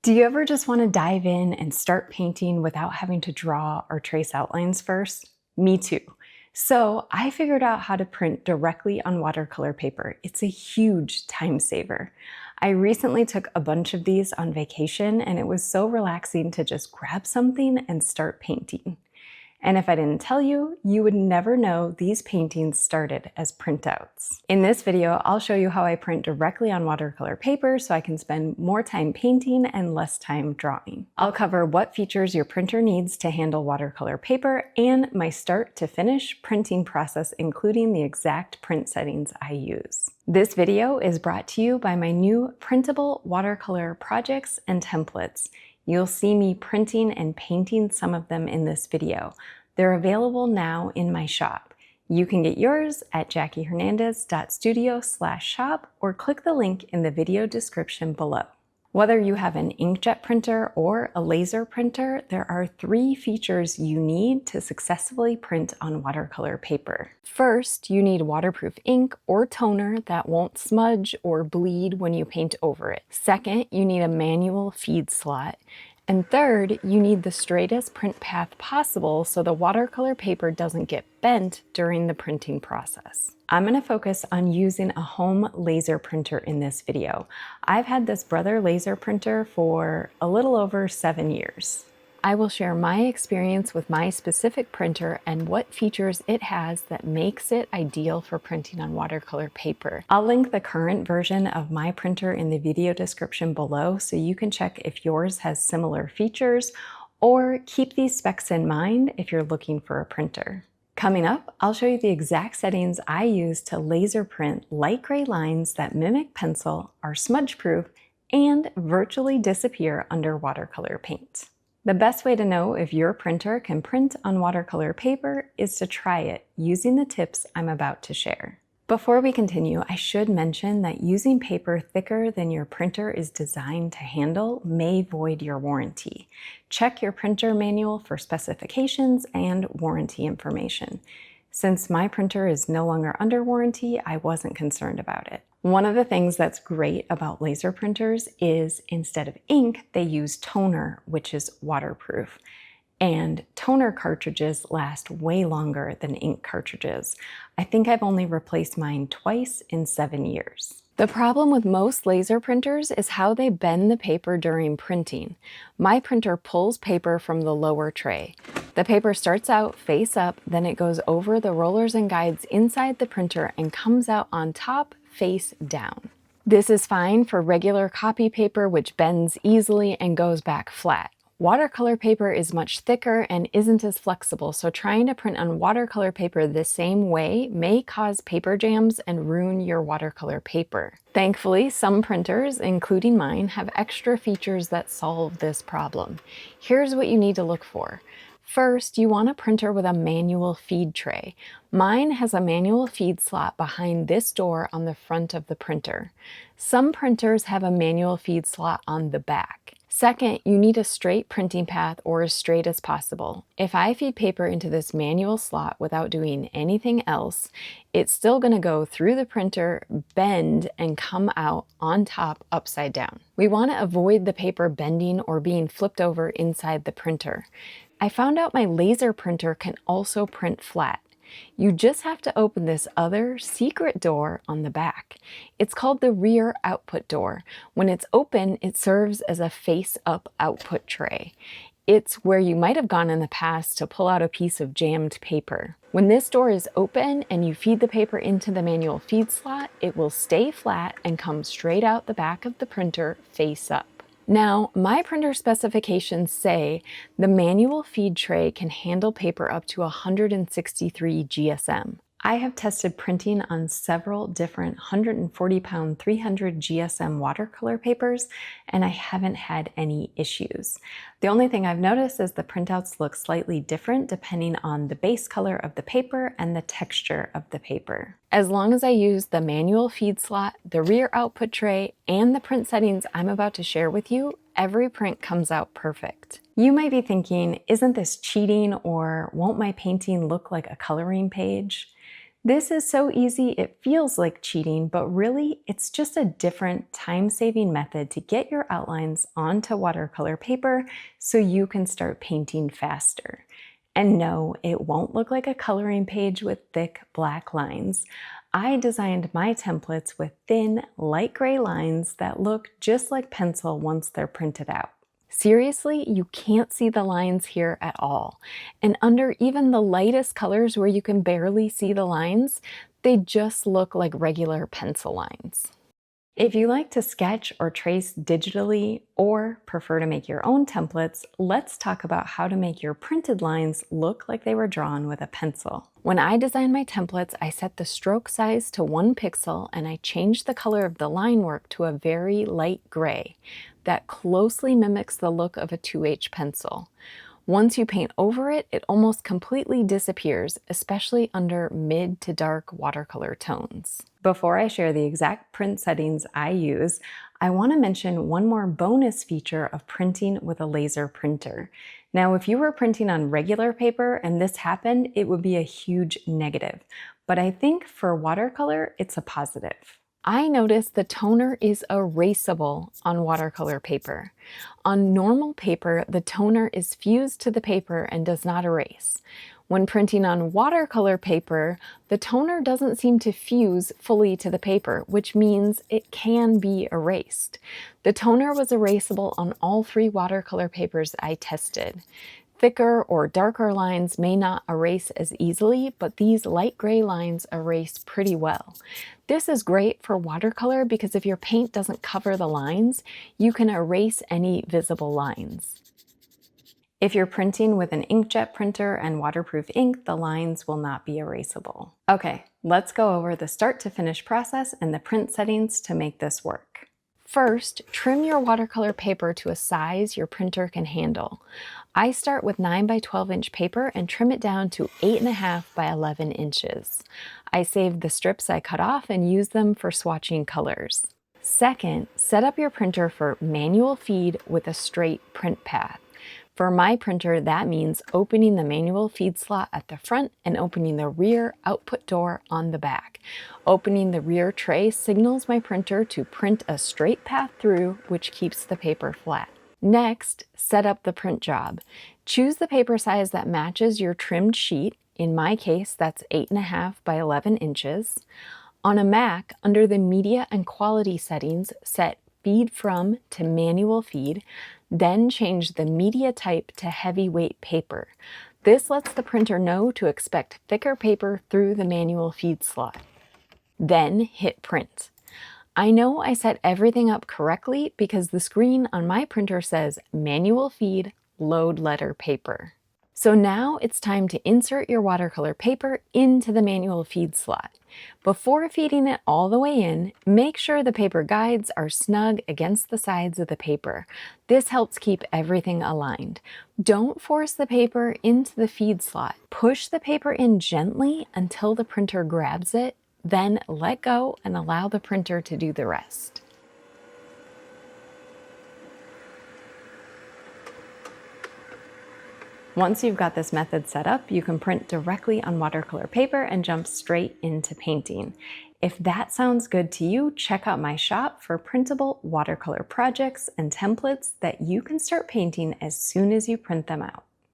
Do you ever just want to dive in and start painting without having to draw or trace outlines first? Me too. So I figured out how to print directly on watercolor paper. It's a huge time saver. I recently took a bunch of these on vacation and it was so relaxing to just grab something and start painting. And if I didn't tell you, you would never know these paintings started as printouts. In this video, I'll show you how I print directly on watercolor paper so I can spend more time painting and less time drawing. I'll cover what features your printer needs to handle watercolor paper and my start to finish printing process, including the exact print settings I use. This video is brought to you by my new printable watercolor projects and templates. You'll see me printing and painting some of them in this video. They're available now in my shop. You can get yours at jackiehernandez.studio/shop or click the link in the video description below. Whether you have an inkjet printer or a laser printer, there are 3 features you need to successfully print on watercolor paper. First, you need waterproof ink or toner that won't smudge or bleed when you paint over it. Second, you need a manual feed slot. And third, you need the straightest print path possible so the watercolor paper doesn't get bent during the printing process. I'm going to focus on using a home laser printer in this video. I've had this Brother laser printer for a little over 7 years. I will share my experience with my specific printer and what features it has that makes it ideal for printing on watercolor paper. I'll link the current version of my printer in the video description below so you can check if yours has similar features, or keep these specs in mind if you're looking for a printer. Coming up, I'll show you the exact settings I use to laser print light gray lines that mimic pencil, are smudge proof, and virtually disappear under watercolor paint. The best way to know if your printer can print on watercolor paper is to try it using the tips I'm about to share. Before we continue, I should mention that using paper thicker than your printer is designed to handle may void your warranty. Check your printer manual for specifications and warranty information. Since my printer is no longer under warranty, I wasn't concerned about it. One of the things that's great about laser printers is instead of ink, they use toner, which is waterproof. And toner cartridges last way longer than ink cartridges. I think I've only replaced mine twice in 7 years. The problem with most laser printers is how they bend the paper during printing. My printer pulls paper from the lower tray. The paper starts out face up, then it goes over the rollers and guides inside the printer and comes out on top, face down. This is fine for regular copy paper, which bends easily and goes back flat. Watercolor paper is much thicker and isn't as flexible, so trying to print on watercolor paper the same way may cause paper jams and ruin your watercolor paper. Thankfully, some printers, including mine, have extra features that solve this problem. Here's what you need to look for. First, you want a printer with a manual feed tray. Mine has a manual feed slot behind this door on the front of the printer. Some printers have a manual feed slot on the back. Second, you need a straight printing path or as straight as possible. If I feed paper into this manual slot without doing anything else, it's still going to go through the printer, bend, and come out on top upside down. We want to avoid the paper bending or being flipped over inside the printer. I found out my laser printer can also print flat. You just have to open this other secret door on the back. It's called the rear output door. When it's open, it serves as a face-up output tray. It's where you might have gone in the past to pull out a piece of jammed paper. When this door is open and you feed the paper into the manual feed slot, it will stay flat and come straight out the back of the printer face up. Now, my printer specifications say the manual feed tray can handle paper up to 163 GSM. I have tested printing on several different 140-pound 300 GSM watercolor papers, and I haven't had any issues. The only thing I've noticed is the printouts look slightly different depending on the base color of the paper and the texture of the paper. As long as I use the manual feed slot, the rear output tray, and the print settings I'm about to share with you, every print comes out perfect. You might be thinking, isn't this cheating, or won't my painting look like a coloring page? This is so easy it feels like cheating, but really it's just a different time-saving method to get your outlines onto watercolor paper so you can start painting faster. And no, it won't look like a coloring page with thick black lines. I designed my templates with thin, light gray lines that look just like pencil once they're printed out. Seriously, you can't see the lines here at all. And under even the lightest colors where you can barely see the lines, they just look like regular pencil lines. If you like to sketch or trace digitally or prefer to make your own templates, let's talk about how to make your printed lines look like they were drawn with a pencil. When I designed my templates, I set the stroke size to 1 pixel and I changed the color of the line work to a very light gray that closely mimics the look of a 2H pencil. Once you paint over it, it almost completely disappears, especially under mid to dark watercolor tones. Before I share the exact print settings I use, I want to mention one more bonus feature of printing with a laser printer. Now, if you were printing on regular paper and this happened, it would be a huge negative. But I think for watercolor, it's a positive. I noticed the toner is erasable on watercolor paper. On normal paper, the toner is fused to the paper and does not erase. When printing on watercolor paper, the toner doesn't seem to fuse fully to the paper, which means it can be erased. The toner was erasable on all 3 watercolor papers I tested. Thicker or darker lines may not erase as easily, but these light gray lines erase pretty well. This is great for watercolor because if your paint doesn't cover the lines, you can erase any visible lines. If you're printing with an inkjet printer and waterproof ink, the lines will not be erasable. Okay, let's go over the start to finish process and the print settings to make this work. First, trim your watercolor paper to a size your printer can handle. I start with 9 by 12 inch paper and trim it down to 8.5 by 11 inches. I saved the strips I cut off and use them for swatching colors. Second, set up your printer for manual feed with a straight print path. For my printer, that means opening the manual feed slot at the front and opening the rear output door on the back. Opening the rear tray signals my printer to print a straight path through, which keeps the paper flat. Next, set up the print job. Choose the paper size that matches your trimmed sheet. In my case, that's 8.5 by 11 inches. On a Mac, under the Media and Quality settings, set Feed From to Manual Feed, then change the media type to heavyweight paper. This lets the printer know to expect thicker paper through the manual feed slot. Then hit print. I know I set everything up correctly because the screen on my printer says Manual Feed, Load Letter Paper. So now it's time to insert your watercolor paper into the manual feed slot. Before feeding it all the way in, make sure the paper guides are snug against the sides of the paper. This helps keep everything aligned. Don't force the paper into the feed slot. Push the paper in gently until the printer grabs it, then let go and allow the printer to do the rest. Once you've got this method set up, you can print directly on watercolor paper and jump straight into painting. If that sounds good to you, check out my shop for printable watercolor projects and templates that you can start painting as soon as you print them out.